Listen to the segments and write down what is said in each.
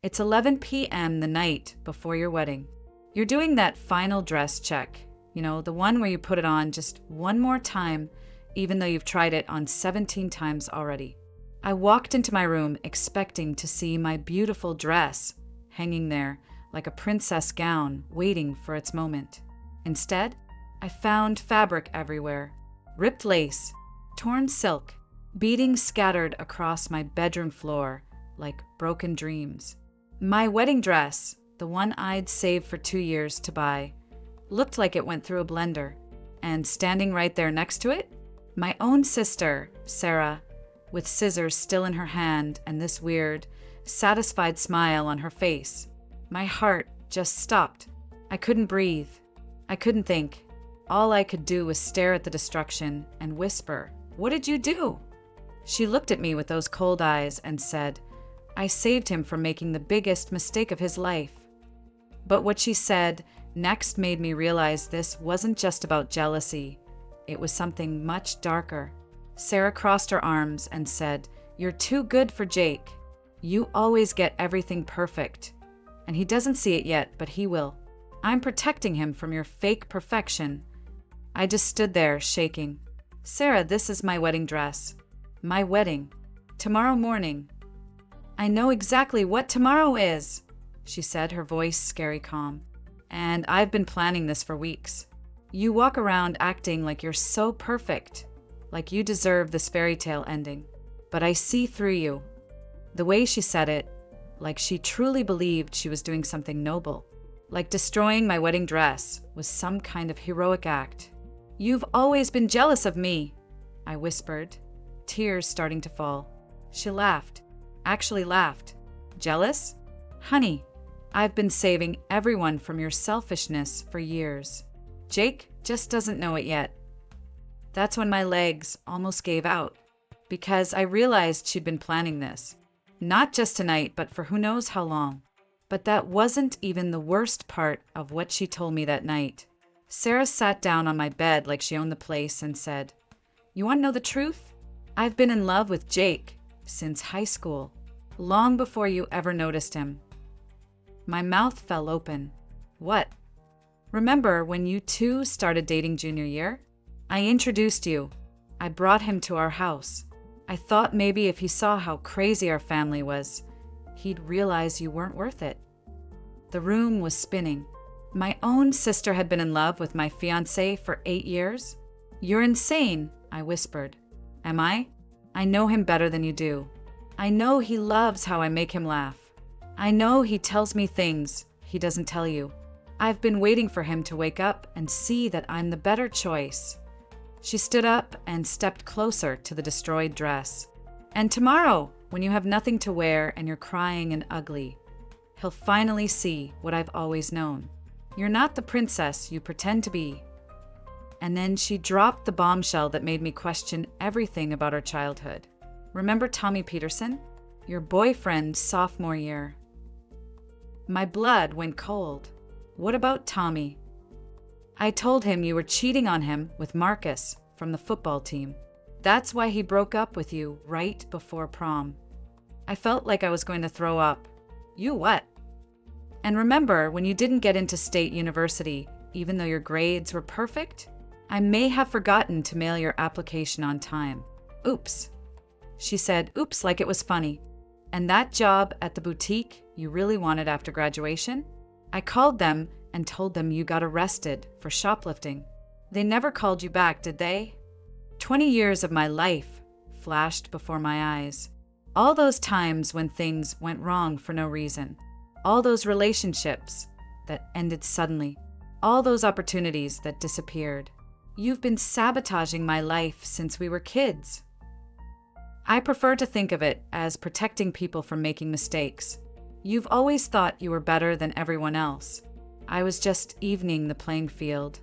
It's 11 p.m. the night before your wedding. You're doing that final dress check, the one where you put it on just one more time, even though you've tried it on 17 times already. I walked into my room expecting to see my beautiful dress hanging there like a princess gown waiting for its moment. Instead, I found fabric everywhere, ripped lace, torn silk, beadings scattered across my bedroom floor like broken dreams. My wedding dress, the one I'd saved for 2 years to buy, looked like it went through a blender. And standing right there next to it, my own sister, Sarah, with scissors still in her hand and this weird, satisfied smile on her face. My heart just stopped. I couldn't breathe. I couldn't think. All I could do was stare at the destruction and whisper, "What did you do?" She looked at me with those cold eyes and said, "I saved him from making the biggest mistake of his life." But what she said next made me realize this wasn't just about jealousy. It was something much darker. Sarah crossed her arms and said, "You're too good for Jake. You always get everything perfect. And he doesn't see it yet, but he will. I'm protecting him from your fake perfection." I just stood there, shaking. "Sarah, this is my wedding dress. My wedding. Tomorrow morning." "I know exactly what tomorrow is," she said, her voice scary calm. "And I've been planning this for weeks. You walk around acting like you're so perfect, like you deserve this fairy tale ending. But I see through you." The way she said it, like she truly believed she was doing something noble, like destroying my wedding dress was some kind of heroic act. "You've always been jealous of me," I whispered, tears starting to fall. She laughed, actually laughed. "Jealous? Honey, I've been saving everyone from your selfishness for years. Jake just doesn't know it yet." That's when my legs almost gave out, because I realized she'd been planning this. Not just tonight, but for who knows how long. But that wasn't even the worst part of what she told me that night. Sarah sat down on my bed like she owned the place and said, "You want to know the truth? I've been in love with Jake since high school, long before you ever noticed him." My mouth fell open. "What? Remember when you two started dating junior year? I introduced you. I brought him to our house. I thought maybe if he saw how crazy our family was, he'd realize you weren't worth it." The room was spinning. My own sister had been in love with my fiancé for 8 years. "You're insane," I whispered. "Am I? I know him better than you do. I know he loves how I make him laugh. I know he tells me things he doesn't tell you. I've been waiting for him to wake up and see that I'm the better choice." She stood up and stepped closer to the destroyed dress. "And tomorrow, when you have nothing to wear and you're crying and ugly, he'll finally see what I've always known. You're not the princess you pretend to be." And then she dropped the bombshell that made me question everything about our childhood. "Remember Tommy Peterson? Your boyfriend sophomore year." My blood went cold. "What about Tommy?" "I told him you were cheating on him with Marcus from the football team. That's why he broke up with you right before prom." I felt like I was going to throw up. "You what?" "And remember when you didn't get into state university, even though your grades were perfect? I may have forgotten to mail your application on time. Oops." She said oops like it was funny. "And that job at the boutique you really wanted after graduation? I called them and told them you got arrested for shoplifting. They never called you back, did they? 20 years of my life flashed before my eyes. All those times when things went wrong for no reason. All those relationships that ended suddenly. All those opportunities that disappeared. You've been sabotaging my life since we were kids." I prefer to think of it as protecting people from making mistakes. You've always thought you were better than everyone else. I was just evening the playing field.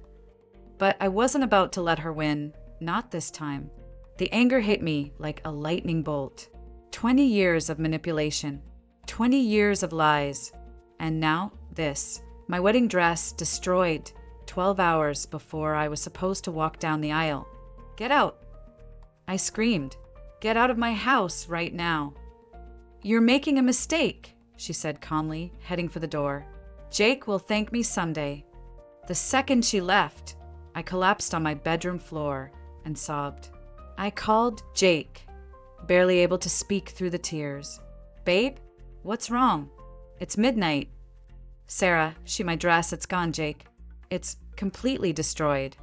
But I wasn't about to let her win, not this time. The anger hit me like a lightning bolt. 20 years of manipulation, 20 years of lies, and now this. My wedding dress destroyed 12 hours before I was supposed to walk down the aisle. "Get out!" I screamed. "Get out of my house right now. You're making a mistake. she said calmly, heading for the door. Jake will thank me someday. The second she left, I collapsed on my bedroom floor and sobbed. I called Jake, barely able to speak through the tears. Babe, what's wrong? It's midnight. Sarah, my dress, it's gone, Jake. It's completely destroyed.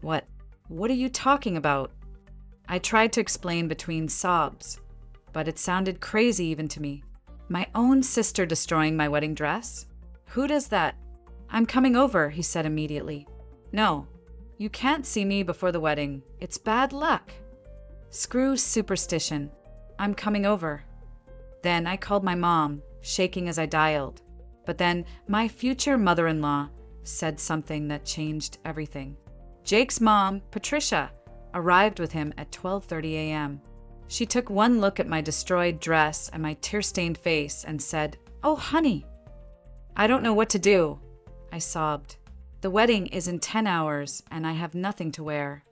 What are you talking about? I tried to explain between sobs, but it sounded crazy even to me. My own sister destroying my wedding dress? Who does that? I'm coming over, he said immediately. No, you can't see me before the wedding. It's bad luck. Screw superstition. I'm coming over. Then I called my mom, shaking as I dialed. But then my future mother-in-law said something that changed everything. Jake's mom, Patricia, arrived with him at 12:30 a.m. She took one look at my destroyed dress and my tear-stained face and said, "Oh, honey." I don't know what to do, I sobbed. The wedding is in 10 hours and I have nothing to wear.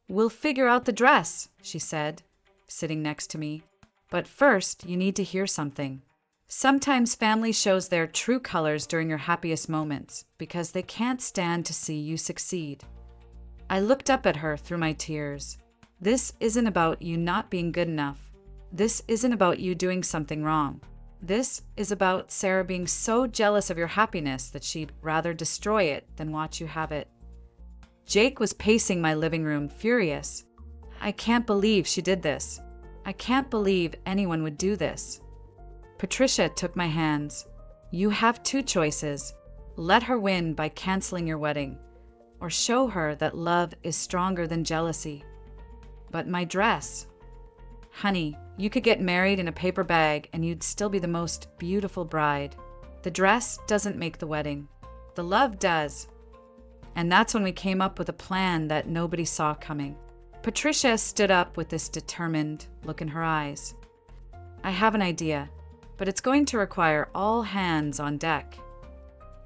We'll figure out the dress, she said, sitting next to me. But first, you need to hear something. Sometimes family shows their true colors during your happiest moments because they can't stand to see you succeed. I looked up at her through my tears. This isn't about you not being good enough. This isn't about you doing something wrong. This is about Sarah being so jealous of your happiness that she'd rather destroy it than watch you have it. Jake was pacing my living room, furious. I can't believe she did this. I can't believe anyone would do this. Patricia took my hands. You have two choices. Let her win by canceling your wedding, or show her that love is stronger than jealousy. But my dress. Honey, you could get married in a paper bag and you'd still be the most beautiful bride. The dress doesn't make the wedding. The love does. And that's when we came up with a plan that nobody saw coming. Patricia stood up with this determined look in her eyes. I have an idea, but it's going to require all hands on deck.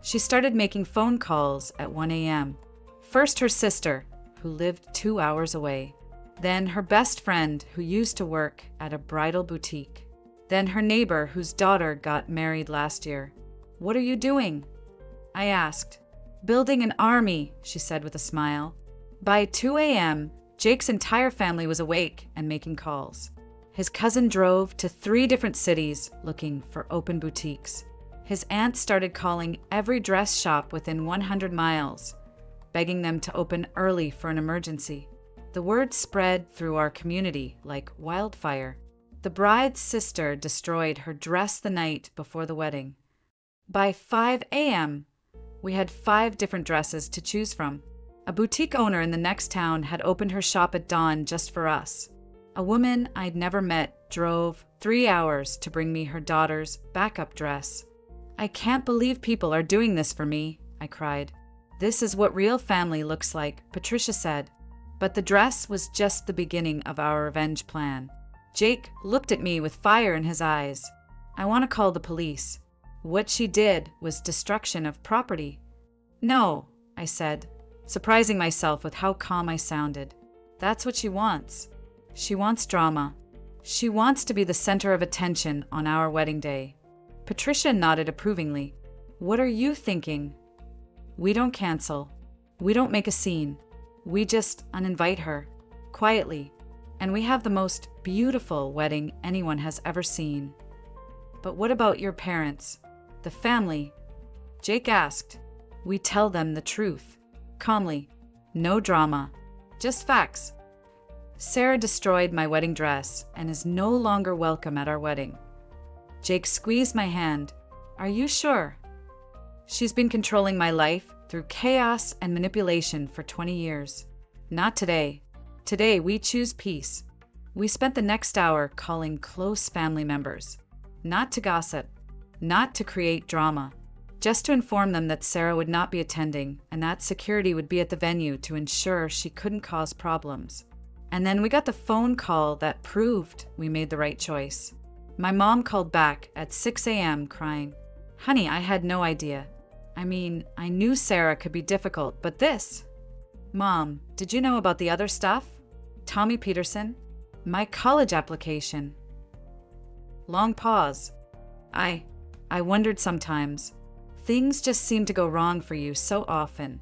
She started making phone calls at 1 a.m. First her sister, who lived 2 hours away. Then her best friend, who used to work at a bridal boutique. Then her neighbor, whose daughter got married last year. What are you doing? I asked. Building an army, she said with a smile. By 2 a.m., Jake's entire family was awake and making calls. His cousin drove to 3 different cities looking for open boutiques. His aunt started calling every dress shop within 100 miles, begging them to open early for an emergency. The word spread through our community like wildfire. The bride's sister destroyed her dress the night before the wedding. By 5 a.m., we had 5 different dresses to choose from. A boutique owner in the next town had opened her shop at dawn just for us. A woman I'd never met drove 3 hours to bring me her daughter's backup dress. I can't believe people are doing this for me, I cried. This is what real family looks like, Patricia said. But the dress was just the beginning of our revenge plan. Jake looked at me with fire in his eyes. I want to call the police. What she did was destruction of property. No, I said, surprising myself with how calm I sounded. That's what she wants. She wants drama. She wants to be the center of attention on our wedding day. Patricia nodded approvingly. What are you thinking? We don't cancel. We don't make a scene. We just uninvite her, quietly, and we have the most beautiful wedding anyone has ever seen. But what about your parents? The family? Jake asked. We tell them the truth, calmly. No drama, just facts. Sarah destroyed my wedding dress and is no longer welcome at our wedding. Jake squeezed my hand. Are you sure? She's been controlling my life through chaos and manipulation for 20 years. Not today. Today, we choose peace. We spent the next hour calling close family members. Not to gossip. Not to create drama. Just to inform them that Sarah would not be attending and that security would be at the venue to ensure she couldn't cause problems. And then we got the phone call that proved we made the right choice. My mom called back at 6 a.m. crying, Honey, I had no idea. I mean, I knew Sarah could be difficult, but this... Mom, did you know about the other stuff? Tommy Peterson? My college application. Long pause. I wondered sometimes. Things just seemed to go wrong for you so often,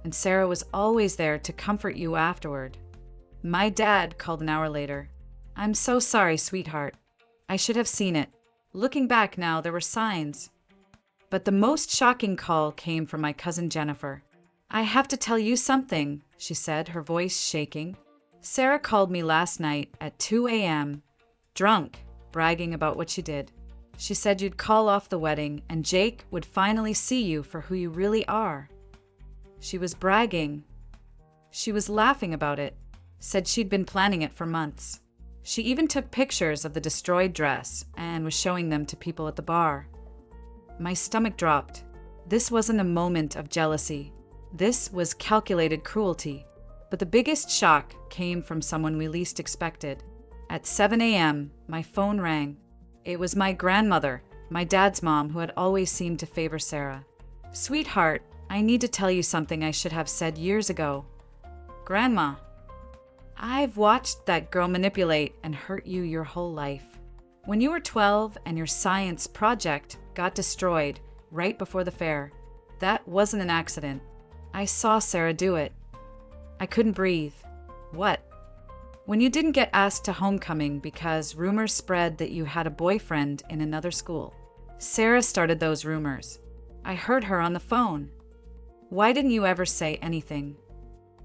and Sarah was always there to comfort you afterward. My dad called an hour later. I'm so sorry, sweetheart. I should have seen it. Looking back now, there were signs. But the most shocking call came from my cousin Jennifer. I have to tell you something, she said, her voice shaking. Sarah called me last night at 2 a.m., drunk, bragging about what she did. She said you'd call off the wedding and Jake would finally see you for who you really are. She was bragging. She was laughing about it, said she'd been planning it for months. She even took pictures of the destroyed dress and was showing them to people at the bar. My stomach dropped. This wasn't a moment of jealousy. This was calculated cruelty. But the biggest shock came from someone we least expected. At 7 a.m., my phone rang. It was my grandmother, my dad's mom, who had always seemed to favor Sarah. Sweetheart, I need to tell you something I should have said years ago. Grandma, I've watched that girl manipulate and hurt you your whole life. When you were 12 and your science project got destroyed right before the fair, that wasn't an accident. I saw Sarah do it. I couldn't breathe. What? When you didn't get asked to homecoming because rumors spread that you had a boyfriend in another school. Sarah started those rumors. I heard her on the phone. Why didn't you ever say anything?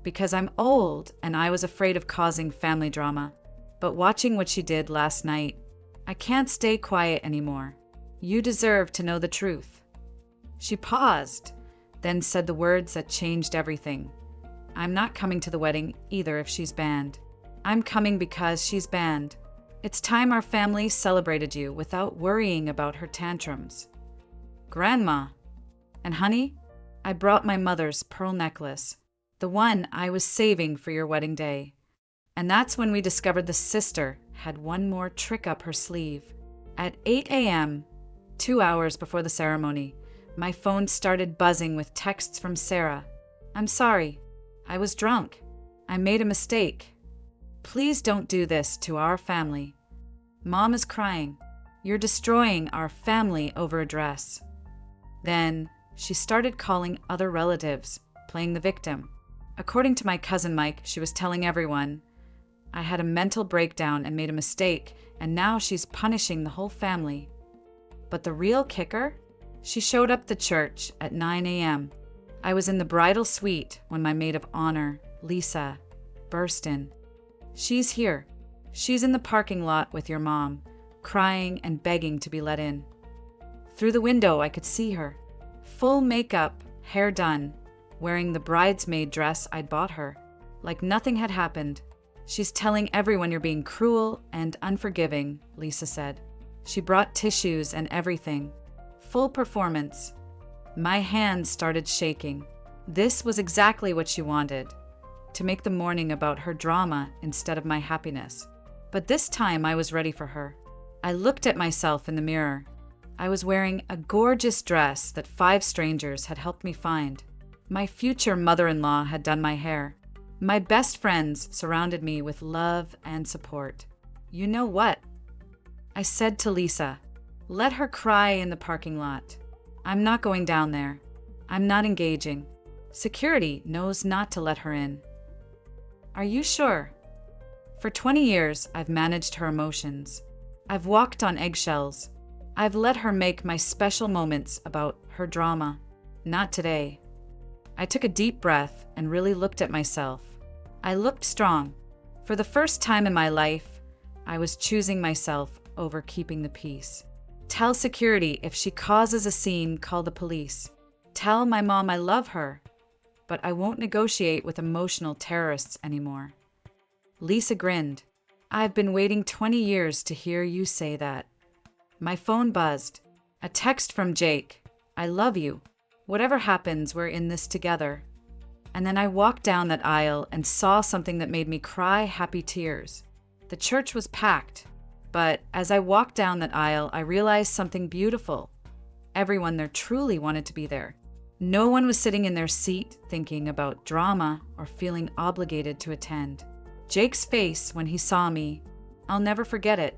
Because I'm old and I was afraid of causing family drama. But watching what she did last night, I can't stay quiet anymore. You deserve to know the truth. She paused, then said the words that changed everything. I'm not coming to the wedding either if she's banned. I'm coming because she's banned. It's time our family celebrated you without worrying about her tantrums. Grandma. And honey, I brought my mother's pearl necklace, the one I was saving for your wedding day. And that's when we discovered the sister had one more trick up her sleeve. At 8 a.m., 2 hours before the ceremony, my phone started buzzing with texts from Sarah. I'm sorry. I was drunk. I made a mistake. Please don't do this to our family. Mom is crying. You're destroying our family over a dress. Then she started calling other relatives, playing the victim. According to my cousin Mike, she was telling everyone, I had a mental breakdown and made a mistake, and now she's punishing the whole family. But the real kicker? She showed up at the church at 9 a.m. I was in the bridal suite when my maid of honor, Lisa, burst in. She's here. She's in the parking lot with your mom, crying and begging to be let in. Through the window, I could see her. Full makeup, hair done, wearing the bridesmaid dress I'd bought her. Like nothing had happened. She's telling everyone you're being cruel and unforgiving, Lisa said. She brought tissues and everything. Full performance. My hands started shaking. This was exactly what she wanted. To make the morning about her drama instead of my happiness. But this time I was ready for her. I looked at myself in the mirror. I was wearing a gorgeous dress that 5 strangers had helped me find. My future mother-in-law had done my hair. My best friends surrounded me with love and support. You know what? I said to Lisa, let her cry in the parking lot. I'm not going down there. I'm not engaging. Security knows not to let her in. Are you sure? For 20 years, I've managed her emotions. I've walked on eggshells. I've let her make my special moments about her drama. Not today. I took a deep breath and really looked at myself. I looked strong. For the first time in my life, I was choosing myself over keeping the peace. Tell security if she causes a scene, call the police. Tell my mom I love her, but I won't negotiate with emotional terrorists anymore. Lisa grinned. I've been waiting 20 years to hear you say that. My phone buzzed. A text from Jake. I love you. Whatever happens, we're in this together. And then I walked down that aisle and saw something that made me cry happy tears. The church was packed, but as I walked down that aisle, I realized something beautiful. Everyone there truly wanted to be there. No one was sitting in their seat thinking about drama or feeling obligated to attend. Jake's face when he saw me, I'll never forget it.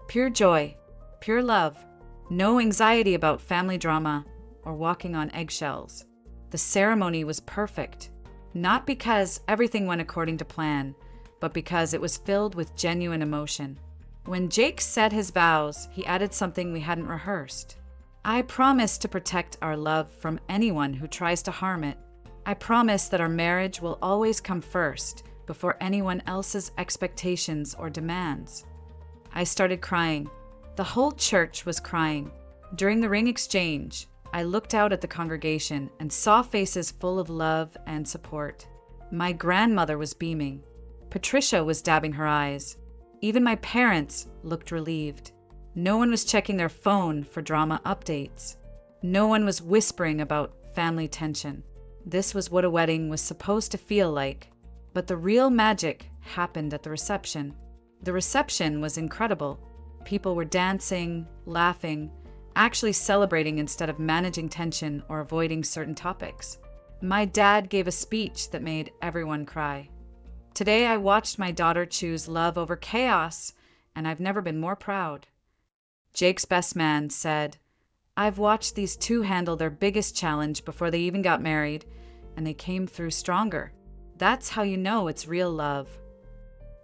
Pure joy, pure love, No anxiety about family drama or walking on eggshells. The ceremony was perfect, not because everything went according to plan, but because it was filled with genuine emotion. When Jake said his vows, he added something we hadn't rehearsed. I promise to protect our love from anyone who tries to harm it. I promise that our marriage will always come first, before anyone else's expectations or demands. I started crying. The whole church was crying. During the ring exchange, I looked out at the congregation and saw faces full of love and support. My grandmother was beaming. Patricia was dabbing her eyes. Even my parents looked relieved. No one was checking their phone for drama updates. No one was whispering about family tension. This was what a wedding was supposed to feel like. But the real magic happened at the reception. The reception was incredible. People were dancing, laughing, actually celebrating instead of managing tension or avoiding certain topics. My dad gave a speech that made everyone cry. Today I watched my daughter choose love over chaos, and I've never been more proud. Jake's best man said, "I've watched these two handle their biggest challenge before they even got married, and they came through stronger. That's how you know it's real love."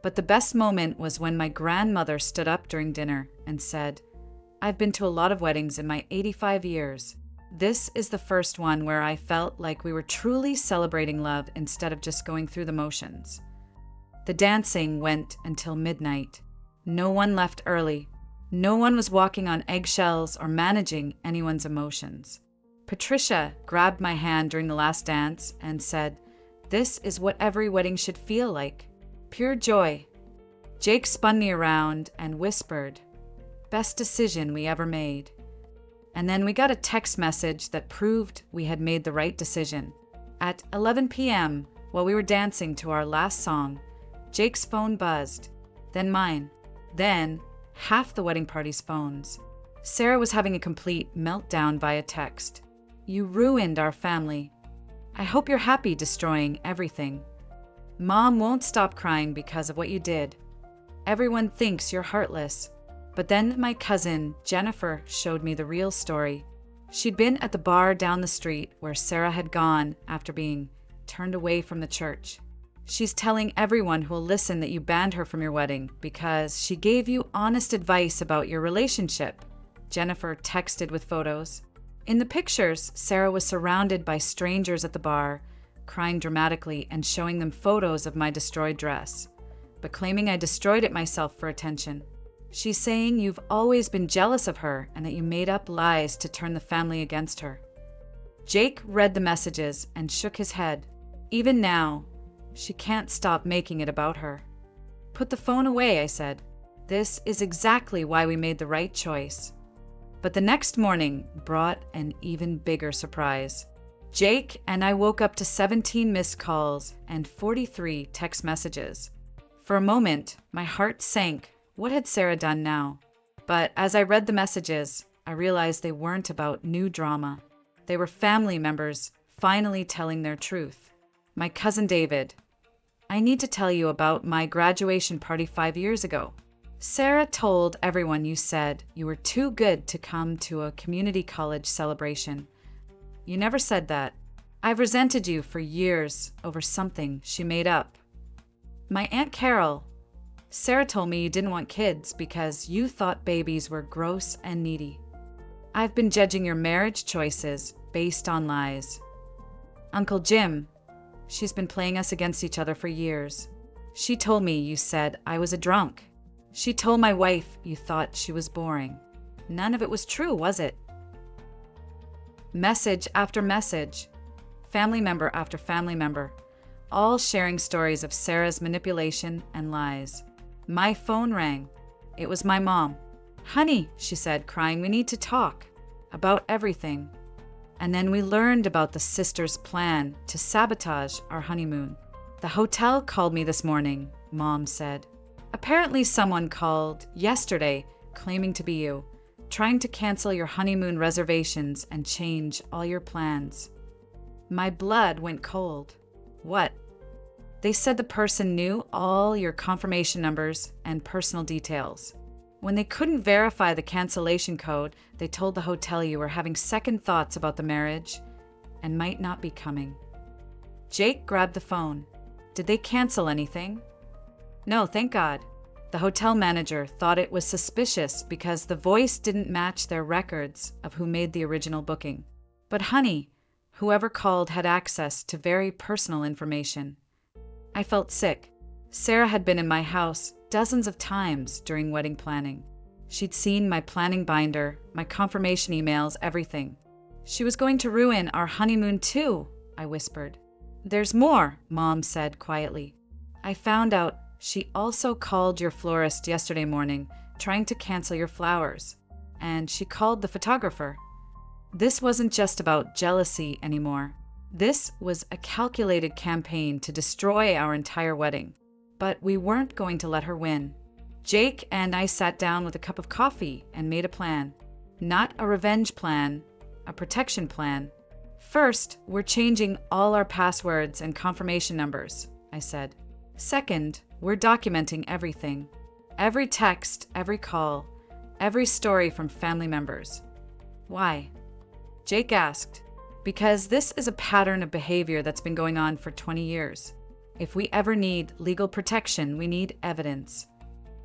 But the best moment was when my grandmother stood up during dinner and said, "I've been to a lot of weddings in my 85 years. This is the first one where I felt like we were truly celebrating love instead of just going through the motions." The dancing went until midnight. No one left early. No one was walking on eggshells or managing anyone's emotions. Patricia grabbed my hand during the last dance and said, "This is what every wedding should feel like. Pure joy." Jake spun me around and whispered, "Best decision we ever made." And then we got a text message that proved we had made the right decision. At 11 p.m., while we were dancing to our last song, Jake's phone buzzed, then mine, then half the wedding party's phones. Sarah was having a complete meltdown via text. "You ruined our family. I hope you're happy destroying everything. Mom won't stop crying because of what you did. Everyone thinks you're heartless." But then my cousin, Jennifer, showed me the real story. She'd been at the bar down the street where Sarah had gone after being turned away from the church. She's telling everyone who'll listen that you banned her from your wedding because she gave you honest advice about your relationship. Jennifer texted with photos. In the pictures, Sarah was surrounded by strangers at the bar, crying dramatically and showing them photos of my destroyed dress, but claiming I destroyed it myself for attention. She's saying you've always been jealous of her and that you made up lies to turn the family against her. Jake read the messages and shook his head. Even now, she can't stop making it about her. "Put the phone away," I said. "This is exactly why we made the right choice." But the next morning brought an even bigger surprise. Jake and I woke up to 17 missed calls and 43 text messages. For a moment, my heart sank. What had Sarah done now? But as I read the messages, I realized they weren't about new drama. They were family members finally telling their truth. My cousin David, "I need to tell you about my graduation party 5 years ago. Sarah told everyone you said you were too good to come to a community college celebration. You never said that. I've resented you for years over something she made up. My Aunt Carol, Sarah told me you didn't want kids because you thought babies were gross and needy. I've been judging your marriage choices based on lies. Uncle Jim, she's been playing us against each other for years. She told me you said I was a drunk. She told my wife you thought she was boring. None of it was true, was it?" Message after message, family member after family member, all sharing stories of Sarah's manipulation and lies. My phone rang. It was my mom. "Honey," she said, crying, "we need to talk about everything." And then we learned about the sisters' plan to sabotage our honeymoon. "The hotel called me this morning," Mom said. "Apparently someone called yesterday claiming to be you, trying to cancel your honeymoon reservations and change all your plans." My blood went cold. What? They said the person knew all your confirmation numbers and personal details. When they couldn't verify the cancellation code, they told the hotel you were having second thoughts about the marriage and might not be coming. Jake grabbed the phone. Did they cancel anything? No, thank God. The hotel manager thought it was suspicious because the voice didn't match their records of who made the original booking. But honey, whoever called had access to very personal information. I felt sick. Sarah had been in my house dozens of times during wedding planning. She'd seen my planning binder, my confirmation emails, everything. She was going to ruin our honeymoon too, I whispered. There's more, Mom said quietly. I found out she also called your florist yesterday morning, trying to cancel your flowers. And she called the photographer. This wasn't just about jealousy anymore. This was a calculated campaign to destroy our entire wedding. But we weren't going to let her win. Jake and I sat down with a cup of coffee and made a plan. Not a revenge plan, a protection plan. First, we're changing all our passwords and confirmation numbers, I said. Second, we're documenting everything. Every text, every call, every story from family members. Why? Jake asked. Because this is a pattern of behavior that's been going on for 20 years. If we ever need legal protection, we need evidence.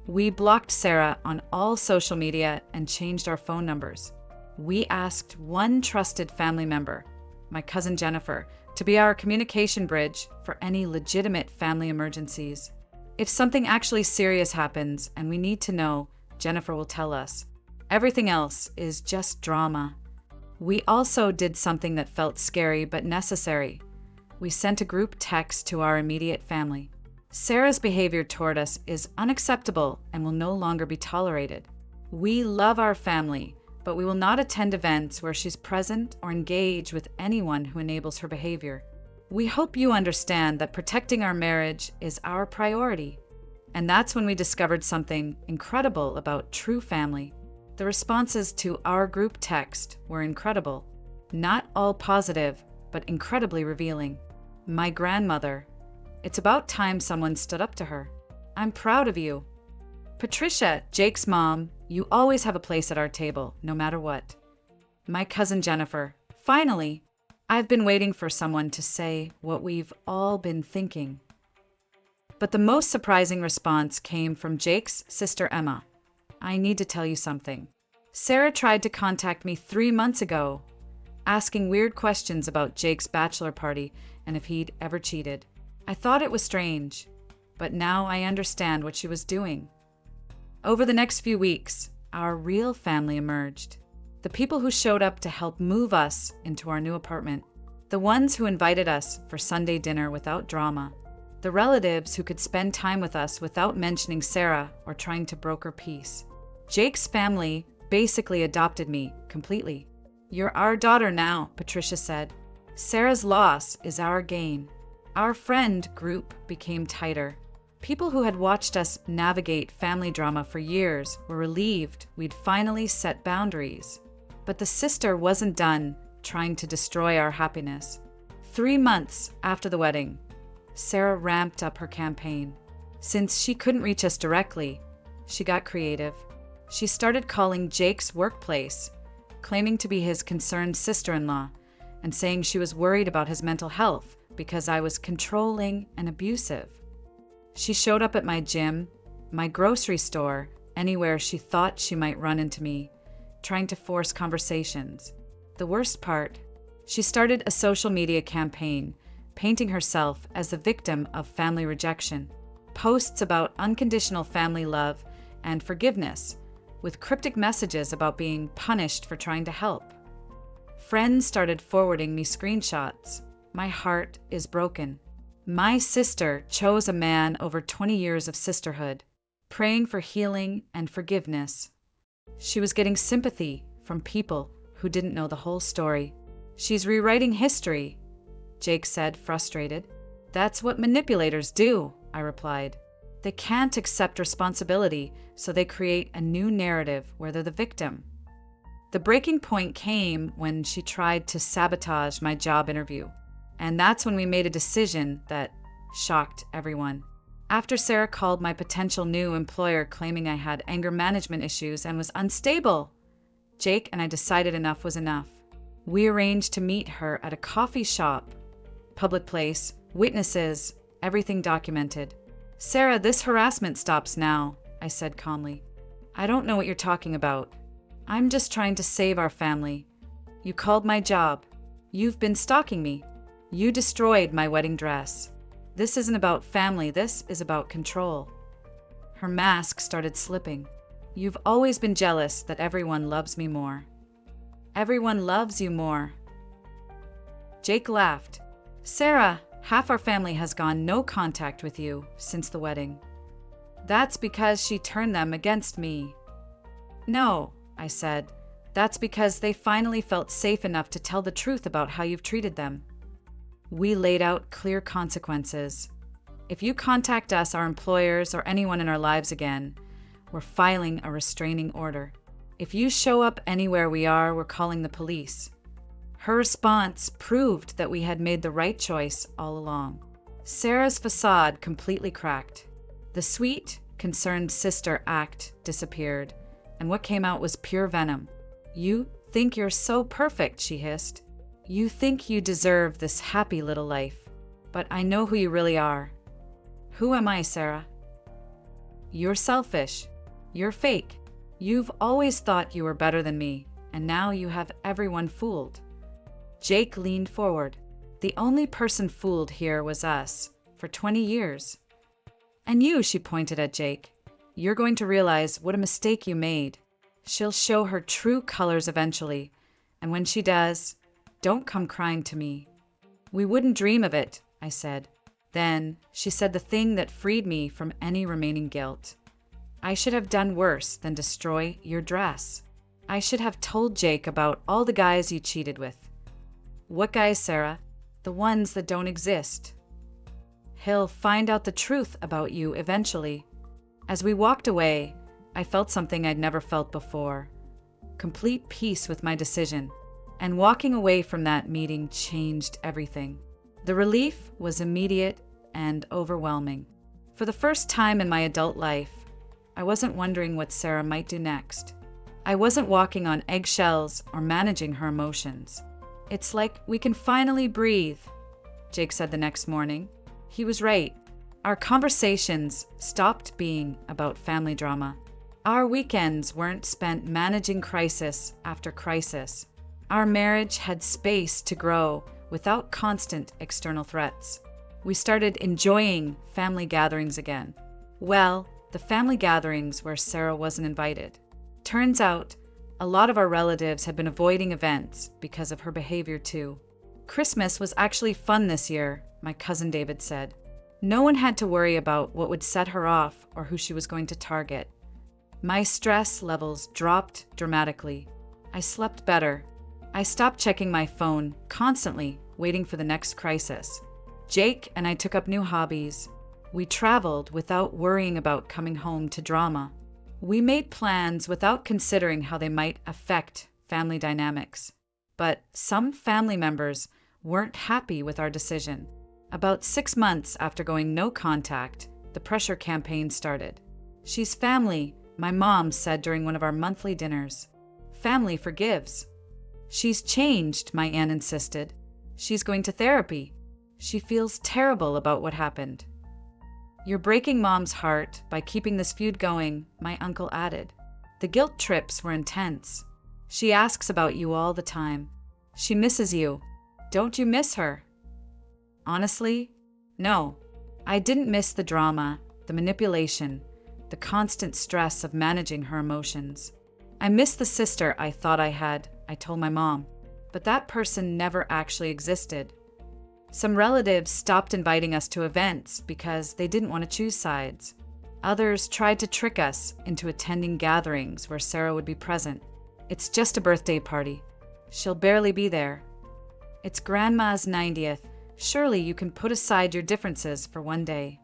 We blocked Sarah on all social media and changed our phone numbers. We asked one trusted family member, my cousin Jennifer, to be our communication bridge for any legitimate family emergencies. If something actually serious happens and we need to know, Jennifer will tell us. Everything else is just drama. We also did something that felt scary but necessary. We sent a group text to our immediate family. Sarah's behavior toward us is unacceptable and will no longer be tolerated. We love our family, but we will not attend events where she's present or engage with anyone who enables her behavior. We hope you understand that protecting our marriage is our priority. And that's when we discovered something incredible about true family. The responses to our group text were incredible. Not all positive, but incredibly revealing. My grandmother. It's about time someone stood up to her. I'm proud of you. Patricia, Jake's mom, you always have a place at our table, no matter what. My cousin Jennifer. Finally, I've been waiting for someone to say what we've all been thinking. But the most surprising response came from Jake's sister Emma. I need to tell you something. Sarah tried to contact me 3 months ago, asking weird questions about Jake's bachelor party and if he'd ever cheated. I thought it was strange, but now I understand what she was doing. Over the next few weeks, our real family emerged. The people who showed up to help move us into our new apartment. The ones who invited us for Sunday dinner without drama. The relatives who could spend time with us without mentioning Sarah or trying to broker peace. Jake's family basically adopted me completely. You're our daughter now, Patricia said. Sarah's loss is our gain. Our friend group became tighter. People who had watched us navigate family drama for years were relieved we'd finally set boundaries. But the sister wasn't done trying to destroy our happiness. 3 months after the wedding, Sarah ramped up her campaign. Since she couldn't reach us directly, she got creative. She started calling Jake's workplace, claiming to be his concerned sister-in-law, and saying she was worried about his mental health because I was controlling and abusive. She showed up at my gym, my grocery store, anywhere she thought she might run into me, trying to force conversations. The worst part, she started a social media campaign, painting herself as the victim of family rejection. Posts about unconditional family love and forgiveness, with cryptic messages about being punished for trying to help. Friends started forwarding me screenshots. My heart is broken. My sister chose a man over 20 years of sisterhood, praying for healing and forgiveness. She was getting sympathy from people who didn't know the whole story. She's rewriting history, Jake said, frustrated. That's what manipulators do, I replied. They can't accept responsibility, so they create a new narrative where they're the victim. The breaking point came when she tried to sabotage my job interview. And that's when we made a decision that shocked everyone. After Sarah called my potential new employer claiming I had anger management issues and was unstable, Jake and I decided enough was enough. We arranged to meet her at a coffee shop, public place, witnesses, everything documented. "Sarah, this harassment stops now," I said calmly. "I don't know what you're talking about. I'm just trying to save our family. You called my job. You've been stalking me. You destroyed my wedding dress. This isn't about family, this is about control." Her mask started slipping. "You've always been jealous that everyone loves me more." "Everyone loves you more." Jake laughed. "Sarah, half our family has gone no contact with you since the wedding. That's because she turned them against me." "No," I said. "That's because they finally felt safe enough to tell the truth about how you've treated them. We laid out clear consequences. If you contact us, our employers, or anyone in our lives again, we're filing a restraining order. If you show up anywhere we are, we're calling the police." Her response proved that we had made the right choice all along. Sarah's facade completely cracked. The sweet, concerned sister act disappeared, and what came out was pure venom. "You think you're so perfect," she hissed. "You think you deserve this happy little life. But I know who you really are." "Who am I, Sarah?" "You're selfish. You're fake. You've always thought you were better than me, and now you have everyone fooled." Jake leaned forward. "The only person fooled here was us, for 20 years. And you," she pointed at Jake. "You're going to realize what a mistake you made. She'll show her true colors eventually, and when she does, don't come crying to me." "We wouldn't dream of it," I said. Then she said the thing that freed me from any remaining guilt. "I should have done worse than destroy your dress. I should have told Jake about all the guys you cheated with." "What guys, Sarah?" "The ones that don't exist. He'll find out the truth about you eventually." As we walked away, I felt something I'd never felt before. Complete peace with my decision. And walking away from that meeting changed everything. The relief was immediate and overwhelming. For the first time in my adult life, I wasn't wondering what Sarah might do next. I wasn't walking on eggshells or managing her emotions. "It's like we can finally breathe," Jake said the next morning. He was right. Our conversations stopped being about family drama. Our weekends weren't spent managing crisis after crisis. Our marriage had space to grow without constant external threats. We started enjoying family gatherings again. Well, the family gatherings where Sarah wasn't invited. Turns out, a lot of our relatives had been avoiding events because of her behavior too. "Christmas was actually fun this year," my cousin David said. "No one had to worry about what would set her off or who she was going to target." My stress levels dropped dramatically. I slept better. I stopped checking my phone, constantly waiting for the next crisis. Jake and I took up new hobbies. We traveled without worrying about coming home to drama. We made plans without considering how they might affect family dynamics. But some family members weren't happy with our decision. About 6 months after going no contact, the pressure campaign started. "She's family," my mom said during one of our monthly dinners. "Family forgives." "She's changed," my aunt insisted. "She's going to therapy. She feels terrible about what happened." "You're breaking Mom's heart by keeping this feud going," my uncle added. The guilt trips were intense. "She asks about you all the time. She misses you. Don't you miss her?" Honestly, no. I didn't miss the drama, the manipulation, the constant stress of managing her emotions. I missed the sister I thought I had, I told my mom, but that person never actually existed. Some relatives stopped inviting us to events because they didn't want to choose sides. Others tried to trick us into attending gatherings where Sarah would be present. "It's just a birthday party. She'll barely be there." "It's Grandma's 90th. Surely you can put aside your differences for one day."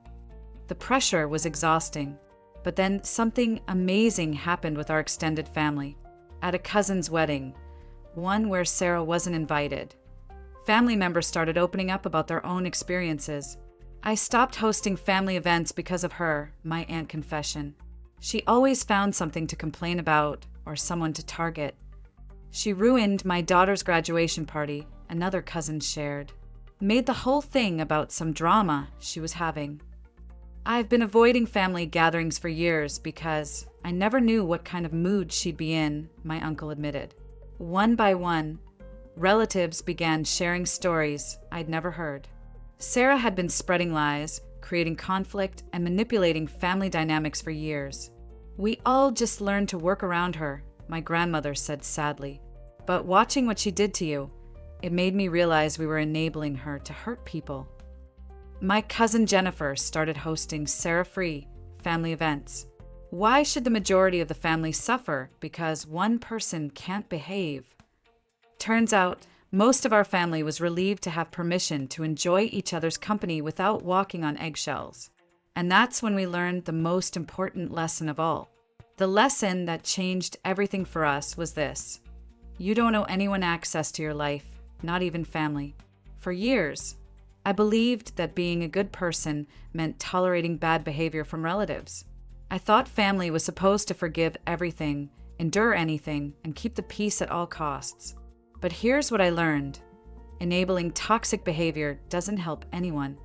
The pressure was exhausting, but then something amazing happened with our extended family. At a cousin's wedding, one where Sarah wasn't invited, family members started opening up about their own experiences. I stopped hosting family events because of her, my aunt confession. She always found something to complain about or someone to target. She ruined my daughter's graduation party, another cousin shared. Made the whole thing about some drama she was having. I've been avoiding family gatherings for years because I never knew what kind of mood she'd be in, my uncle admitted. One by one, relatives began sharing stories I'd never heard. Sarah had been spreading lies, creating conflict, and manipulating family dynamics for years. We all just learned to work around her, my grandmother said sadly. But watching what she did to you, it made me realize we were enabling her to hurt people. My cousin Jennifer started hosting Sarah-free family events. Why should the majority of the family suffer because one person can't behave? Turns out, most of our family was relieved to have permission to enjoy each other's company without walking on eggshells. And that's when we learned the most important lesson of all. The lesson that changed everything for us was this: you don't owe anyone access to your life, not even family. For years, I believed that being a good person meant tolerating bad behavior from relatives. I thought family was supposed to forgive everything, endure anything, and keep the peace at all costs. But here's what I learned. Enabling toxic behavior doesn't help anyone.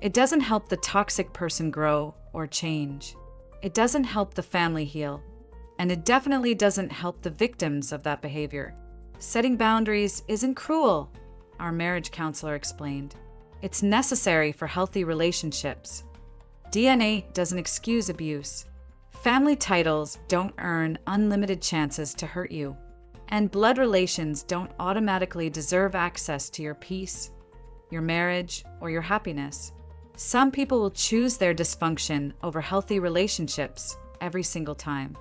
It doesn't help the toxic person grow or change. It doesn't help the family heal. And it definitely doesn't help the victims of that behavior. Setting boundaries isn't cruel, our marriage counselor explained. It's necessary for healthy relationships. DNA doesn't excuse abuse. Family titles don't earn unlimited chances to hurt you. And blood relations don't automatically deserve access to your peace, your marriage, or your happiness. Some people will choose their dysfunction over healthy relationships every single time.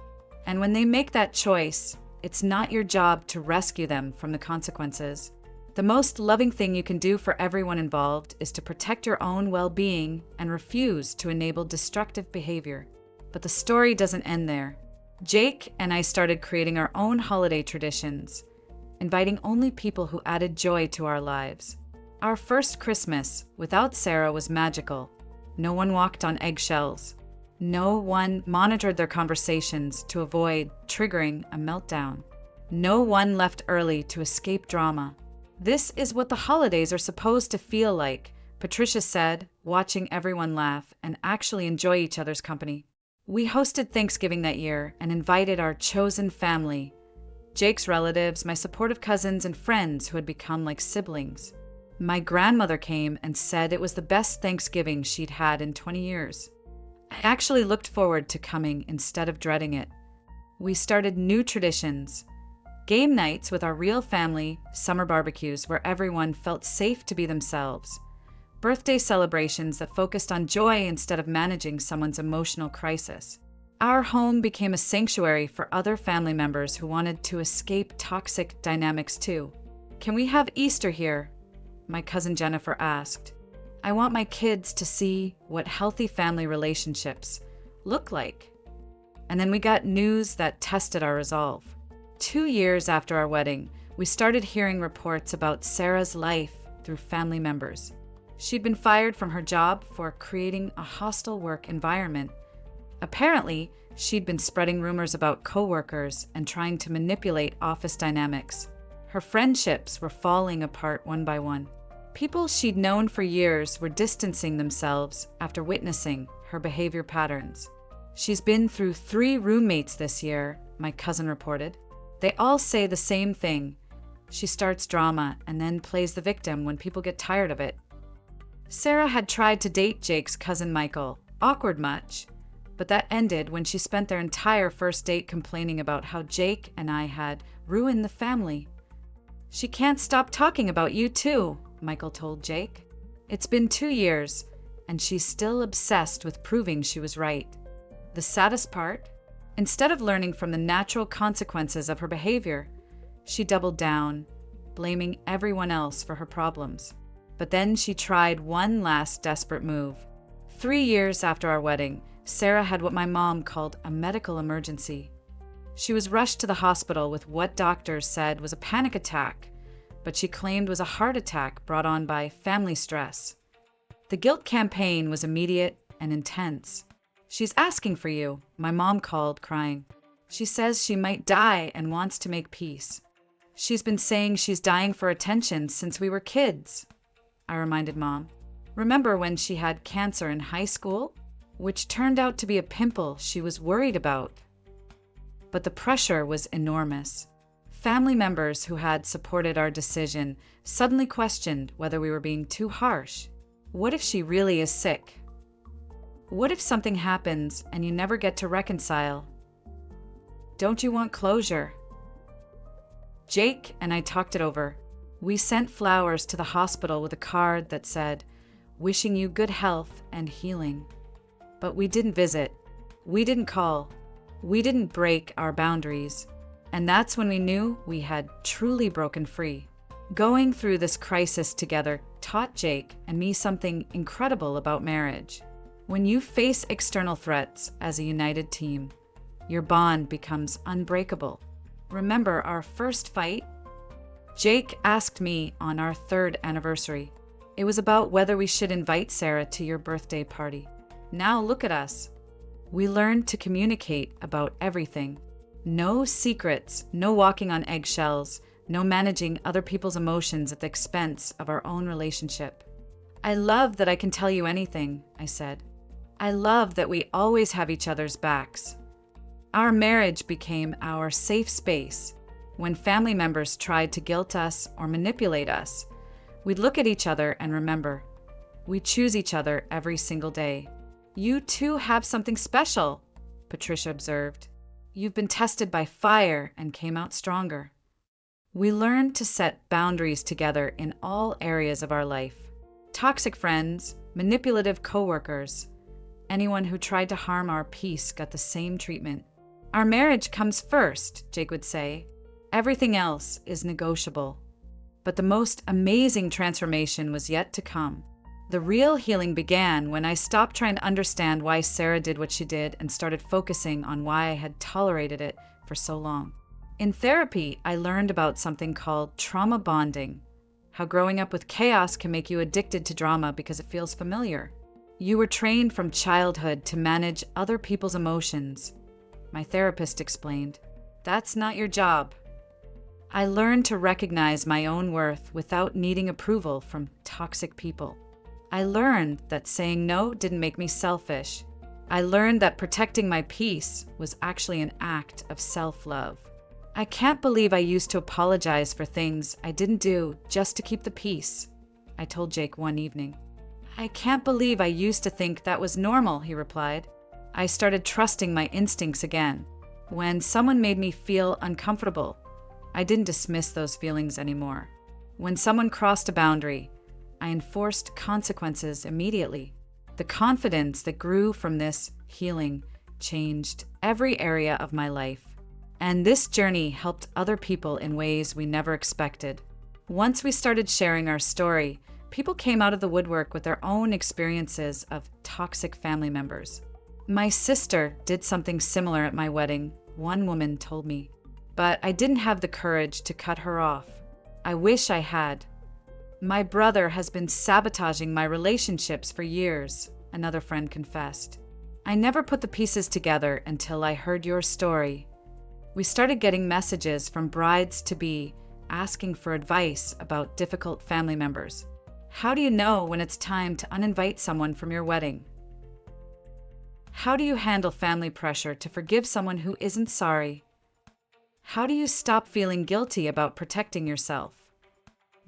And when they make that choice, it's not your job to rescue them from the consequences. The most loving thing you can do for everyone involved is to protect your own well-being and refuse to enable destructive behavior. But the story doesn't end there. Jake and I started creating our own holiday traditions, inviting only people who added joy to our lives. Our first Christmas without Sarah was magical. No one walked on eggshells. No one monitored their conversations to avoid triggering a meltdown. No one left early to escape drama. This is what the holidays are supposed to feel like, Patricia said, watching everyone laugh and actually enjoy each other's company. We hosted Thanksgiving that year and invited our chosen family, Jake's relatives, my supportive cousins, and friends who had become like siblings. My grandmother came and said it was the best Thanksgiving she'd had in 20 years. I actually looked forward to coming instead of dreading it. We started new traditions. Game nights with our real family, summer barbecues where everyone felt safe to be themselves. Birthday celebrations that focused on joy instead of managing someone's emotional crisis. Our home became a sanctuary for other family members who wanted to escape toxic dynamics too. "Can we have Easter here?" my cousin Jennifer asked. "I want my kids to see what healthy family relationships look like." And then we got news that tested our resolve. 2 years after our wedding, we started hearing reports about Sarah's life through family members. She'd been fired from her job for creating a hostile work environment. Apparently, she'd been spreading rumors about coworkers and trying to manipulate office dynamics. Her friendships were falling apart one by one. People she'd known for years were distancing themselves after witnessing her behavior patterns. "She's been through 3 roommates this year," my cousin reported. "They all say the same thing. She starts drama and then plays the victim when people get tired of it." Sarah had tried to date Jake's cousin Michael. Awkward much. But that ended when she spent their entire first date complaining about how Jake and I had ruined the family. "She can't stop talking about you too," Michael told Jake. "It's been 2 years, and she's still obsessed with proving she was right." The saddest part? Instead of learning from the natural consequences of her behavior, she doubled down, blaming everyone else for her problems. But then she tried one last desperate move. 3 years after our wedding, Sarah had what my mom called a medical emergency. She was rushed to the hospital with what doctors said was a panic attack, but she claimed was a heart attack brought on by family stress. The guilt campaign was immediate and intense. "She's asking for you," my mom called, crying. "She says she might die and wants to make peace. She's been saying she's dying for attention since we were kids," I reminded Mom. "Remember when she had cancer in high school? Which turned out to be a pimple she was worried about." But the pressure was enormous. Family members who had supported our decision suddenly questioned whether we were being too harsh. What if she really is sick? What if something happens and you never get to reconcile? Don't you want closure? Jake and I talked it over. We sent flowers to the hospital with a card that said, "Wishing you good health and healing." But we didn't visit. We didn't call. We didn't break our boundaries. And that's when we knew we had truly broken free. Going through this crisis together taught Jake and me something incredible about marriage. When you face external threats as a united team, your bond becomes unbreakable. Remember our first fight? Jake asked me on our 3rd anniversary. It was about whether we should invite Sarah to your birthday party. Now look at us. We learned to communicate about everything. No secrets, no walking on eggshells, no managing other people's emotions at the expense of our own relationship. "I love that I can tell you anything," I said. "I love that we always have each other's backs." Our marriage became our safe space. When family members tried to guilt us or manipulate us, we'd look at each other and remember, we choose each other every single day. "You two have something special," Patricia observed. "You've been tested by fire and came out stronger." We learned to set boundaries together in all areas of our life. Toxic friends, manipulative coworkers, anyone who tried to harm our peace got the same treatment. "Our marriage comes first," Jake would say. "Everything else is negotiable." But the most amazing transformation was yet to come. The real healing began when I stopped trying to understand why Sarah did what she did and started focusing on why I had tolerated it for so long. In therapy, I learned about something called trauma bonding, how growing up with chaos can make you addicted to drama because it feels familiar. You were trained from childhood to manage other people's emotions. My therapist explained, "That's not your job." I learned to recognize my own worth without needing approval from toxic people. I learned that saying no didn't make me selfish. I learned that protecting my peace was actually an act of self-love. I can't believe I used to apologize for things I didn't do just to keep the peace, I told Jake one evening. "I can't believe I used to think that was normal," he replied. I started trusting my instincts again. When someone made me feel uncomfortable, I didn't dismiss those feelings anymore. When someone crossed a boundary, I enforced consequences immediately. The confidence that grew from this healing changed every area of my life. And this journey helped other people in ways we never expected. Once we started sharing our story, people came out of the woodwork with their own experiences of toxic family members. "My sister did something similar at my wedding," one woman told me. "But I didn't have the courage to cut her off. I wish I had." "My brother has been sabotaging my relationships for years," another friend confessed. "I never put the pieces together until I heard your story." We started getting messages from brides-to-be asking for advice about difficult family members. How do you know when it's time to uninvite someone from your wedding? How do you handle family pressure to forgive someone who isn't sorry? How do you stop feeling guilty about protecting yourself?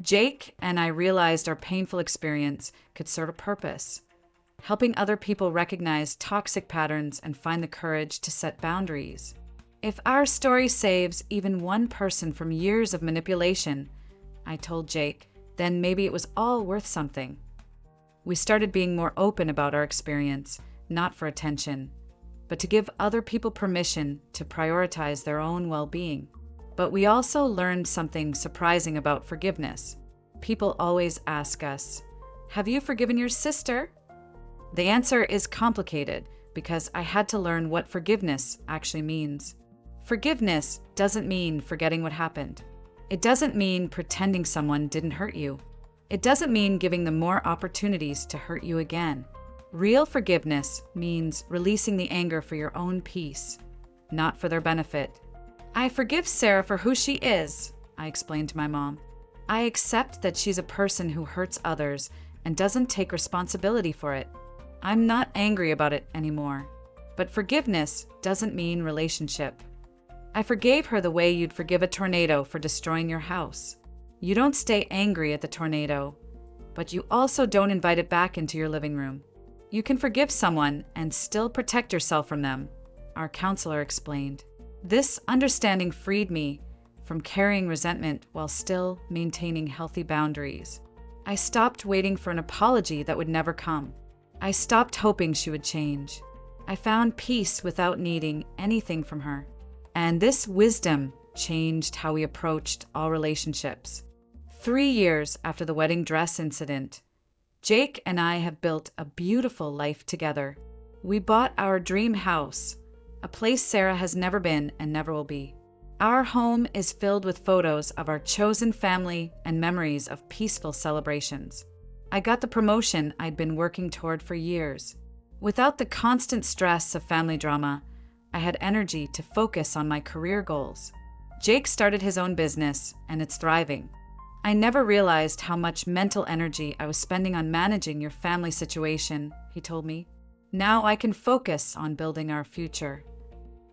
Jake and I realized our painful experience could serve a purpose, helping other people recognize toxic patterns and find the courage to set boundaries. If our story saves even one person from years of manipulation, I told Jake, then maybe it was all worth something. We started being more open about our experience, not for attention, but to give other people permission to prioritize their own well-being. But we also learned something surprising about forgiveness. People always ask us, "Have you forgiven your sister?" The answer is complicated because I had to learn what forgiveness actually means. Forgiveness doesn't mean forgetting what happened. It doesn't mean pretending someone didn't hurt you. It doesn't mean giving them more opportunities to hurt you again. Real forgiveness means releasing the anger for your own peace, not for their benefit. I forgive Sarah for who she is, I explained to my mom. I accept that she's a person who hurts others and doesn't take responsibility for it. I'm not angry about it anymore. But forgiveness doesn't mean relationship. I forgave her the way you'd forgive a tornado for destroying your house. You don't stay angry at the tornado, but you also don't invite it back into your living room. You can forgive someone and still protect yourself from them, our counselor explained. This understanding freed me from carrying resentment while still maintaining healthy boundaries. I stopped waiting for an apology that would never come. I stopped hoping she would change. I found peace without needing anything from her. And this wisdom changed how we approached all relationships. 3 years after the wedding dress incident, Jake and I have built a beautiful life together. We bought our dream house, a place Sarah has never been and never will be. Our home is filled with photos of our chosen family and memories of peaceful celebrations. I got the promotion I'd been working toward for years. Without the constant stress of family drama, I had energy to focus on my career goals. Jake started his own business, and it's thriving. I never realized how much mental energy I was spending on managing your family situation, he told me. Now I can focus on building our future.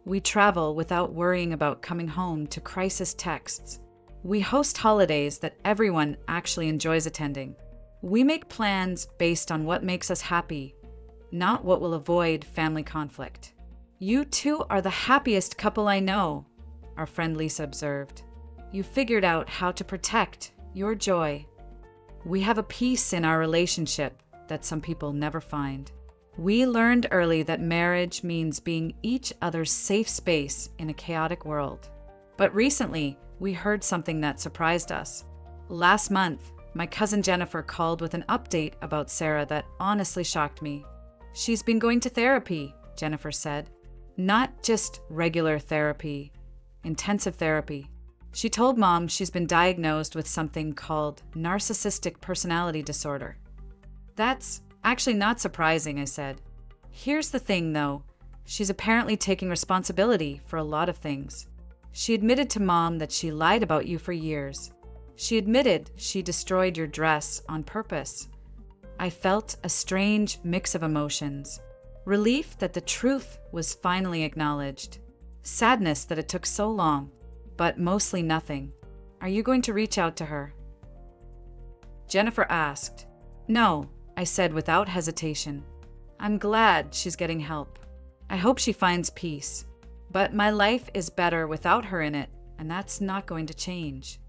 We travel without worrying about coming home to crisis texts. We host holidays that everyone actually enjoys attending. We make plans based on what makes us happy, not what will avoid family conflict. You two are the happiest couple I know, our friend Lisa observed. You figured out how to protect your joy. We have a peace in our relationship that some people never find. We learned early that marriage means being each other's safe space in a chaotic world. But recently, we heard something that surprised us. Last month, my cousin Jennifer called with an update about Sarah that honestly shocked me. She's been going to therapy, Jennifer said. Not just regular therapy, intensive therapy. She told Mom she's been diagnosed with something called narcissistic personality disorder. That's actually not surprising, I said. Here's the thing, though. She's apparently taking responsibility for a lot of things. She admitted to Mom that she lied about you for years. She admitted she destroyed your dress on purpose. I felt a strange mix of emotions. Relief that the truth was finally acknowledged. Sadness that it took so long, but mostly nothing. Are you going to reach out to her? Jennifer asked. No, I said without hesitation. I'm glad she's getting help. I hope she finds peace. But my life is better without her in it, and that's not going to change.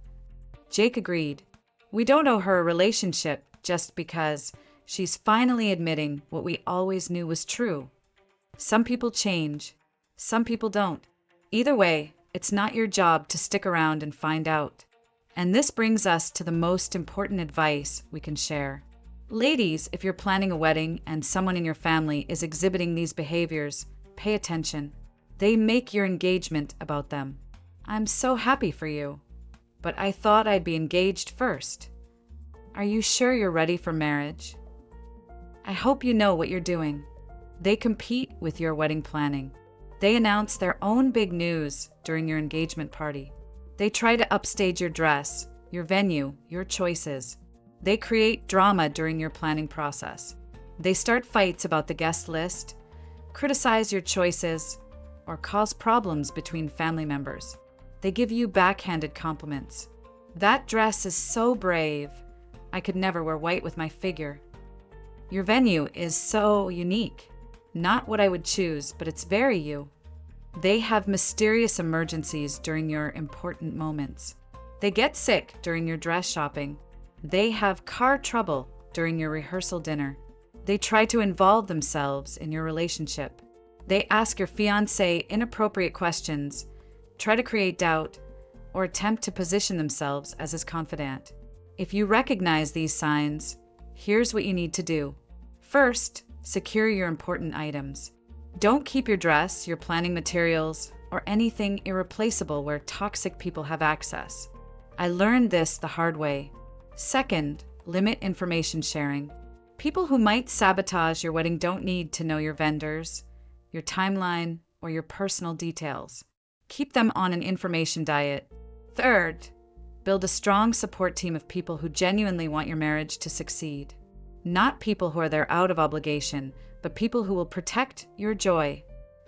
Jake agreed. We don't owe her a relationship just because she's finally admitting what we always knew was true. Some people change. Some people don't. Either way, it's not your job to stick around and find out. And this brings us to the most important advice we can share. Ladies, if you're planning a wedding and someone in your family is exhibiting these behaviors, pay attention. They make your engagement about them. I'm so happy for you, but I thought I'd be engaged first. Are you sure you're ready for marriage? I hope you know what you're doing. They compete with your wedding planning. They announce their own big news during your engagement party. They try to upstage your dress, your venue, your choices. They create drama during your planning process. They start fights about the guest list, criticize your choices, or cause problems between family members. They give you backhanded compliments. That dress is so brave. I could never wear white with my figure. Your venue is so unique. Not what I would choose, but it's very you. They have mysterious emergencies during your important moments. They get sick during your dress shopping. They have car trouble during your rehearsal dinner. They try to involve themselves in your relationship. They ask your fiancé inappropriate questions, try to create doubt, or attempt to position themselves as his confidant. If you recognize these signs, here's what you need to do. First, secure your important items. Don't keep your dress, your planning materials, or anything irreplaceable where toxic people have access. I learned this the hard way. Second, limit information sharing. People who might sabotage your wedding don't need to know your vendors, your timeline, or your personal details. Keep them on an information diet. Third, build a strong support team of people who genuinely want your marriage to succeed. Not people who are there out of obligation, but people who will protect your joy.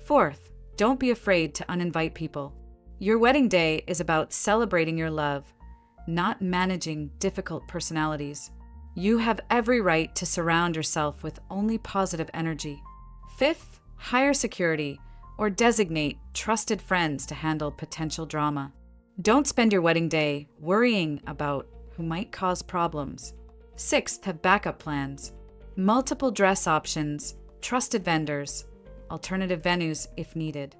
Fourth, don't be afraid to uninvite people. Your wedding day is about celebrating your love, not managing difficult personalities. You have every right to surround yourself with only positive energy. Fifth, hire security or designate trusted friends to handle potential drama. Don't spend your wedding day worrying about who might cause problems. Sixth, have backup plans. Multiple dress options, trusted vendors, alternative venues if needed.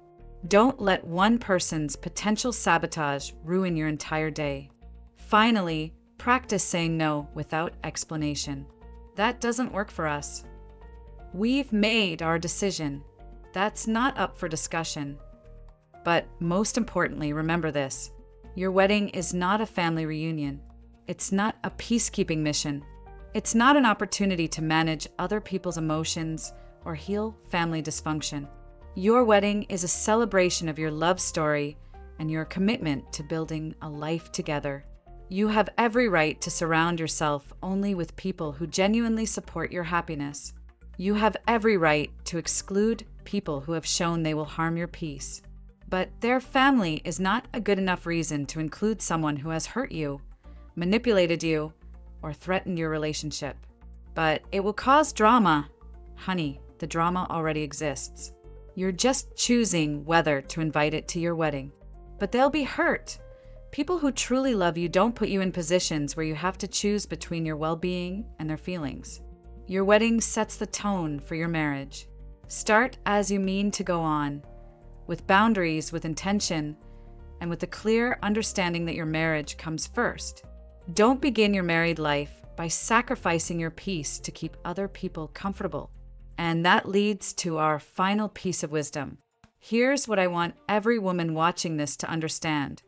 Don't let one person's potential sabotage ruin your entire day. Finally, practice saying no without explanation. That doesn't work for us. We've made our decision. That's not up for discussion. But most importantly, remember this. Your wedding is not a family reunion. It's not a peacekeeping mission. It's not an opportunity to manage other people's emotions or heal family dysfunction. Your wedding is a celebration of your love story and your commitment to building a life together. You have every right to surround yourself only with people who genuinely support your happiness. You have every right to exclude people who have shown they will harm your peace. But their family is not a good enough reason to include someone who has hurt you, manipulated you, or threatened your relationship. But it will cause drama. Honey, the drama already exists. You're just choosing whether to invite it to your wedding. But they'll be hurt. People who truly love you don't put you in positions where you have to choose between your well-being and their feelings. Your wedding sets the tone for your marriage. Start as you mean to go on, with boundaries, with intention, and with the clear understanding that your marriage comes first. Don't begin your married life by sacrificing your peace to keep other people comfortable. And that leads to our final piece of wisdom. Here's what I want every woman watching this to understand.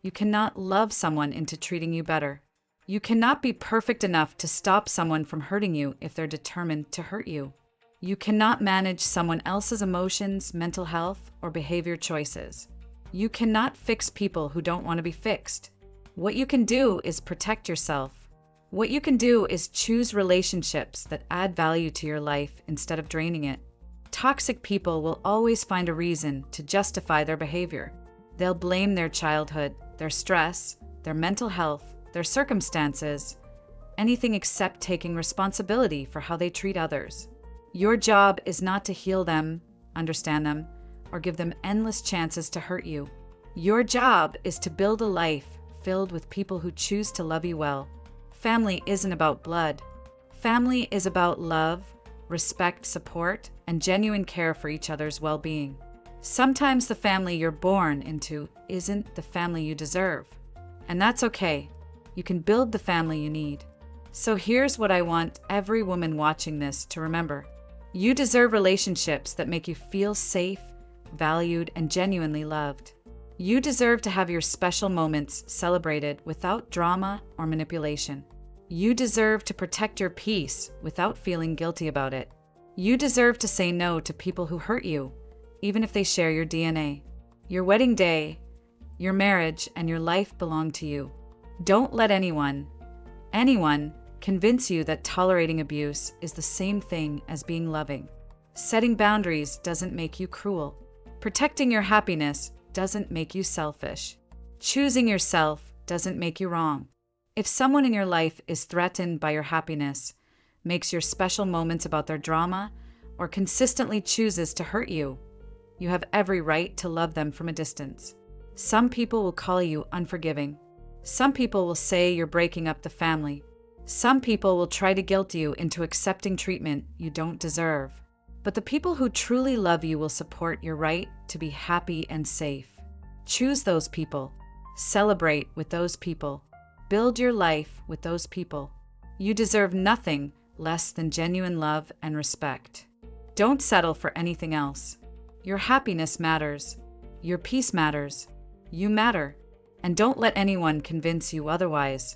You cannot love someone into treating you better. You cannot be perfect enough to stop someone from hurting you if they're determined to hurt you. You cannot manage someone else's emotions, mental health, or behavior choices. You cannot fix people who don't want to be fixed. What you can do is protect yourself. What you can do is choose relationships that add value to your life instead of draining it. Toxic people will always find a reason to justify their behavior. They'll blame their childhood, their stress, their mental health, their circumstances, anything except taking responsibility for how they treat others. Your job is not to heal them, understand them, or give them endless chances to hurt you. Your job is to build a life filled with people who choose to love you well. Family isn't about blood. Family is about love, respect, support, and genuine care for each other's well-being. Sometimes the family you're born into isn't the family you deserve. And that's okay. You can build the family you need. So here's what I want every woman watching this to remember. You deserve relationships that make you feel safe, valued, and genuinely loved. You deserve to have your special moments celebrated without drama or manipulation. You deserve to protect your peace without feeling guilty about it. You deserve to say no to people who hurt you, even if they share your DNA. Your wedding day, your marriage, and your life belong to you. Don't let anyone convince you that tolerating abuse is the same thing as being loving. Setting boundaries doesn't make you cruel. Protecting your happiness doesn't make you selfish. Choosing yourself doesn't make you wrong. If someone in your life is threatened by your happiness, makes your special moments about their drama, or consistently chooses to hurt you, you have every right to love them from a distance. Some people will call you unforgiving. Some people will say you're breaking up the family. Some people will try to guilt you into accepting treatment you don't deserve. But the people who truly love you will support your right to be happy and safe. Choose those people. Celebrate with those people. Build your life with those people. You deserve nothing less than genuine love and respect. Don't settle for anything else. Your happiness matters. Your peace matters. You matter. And don't let anyone convince you otherwise.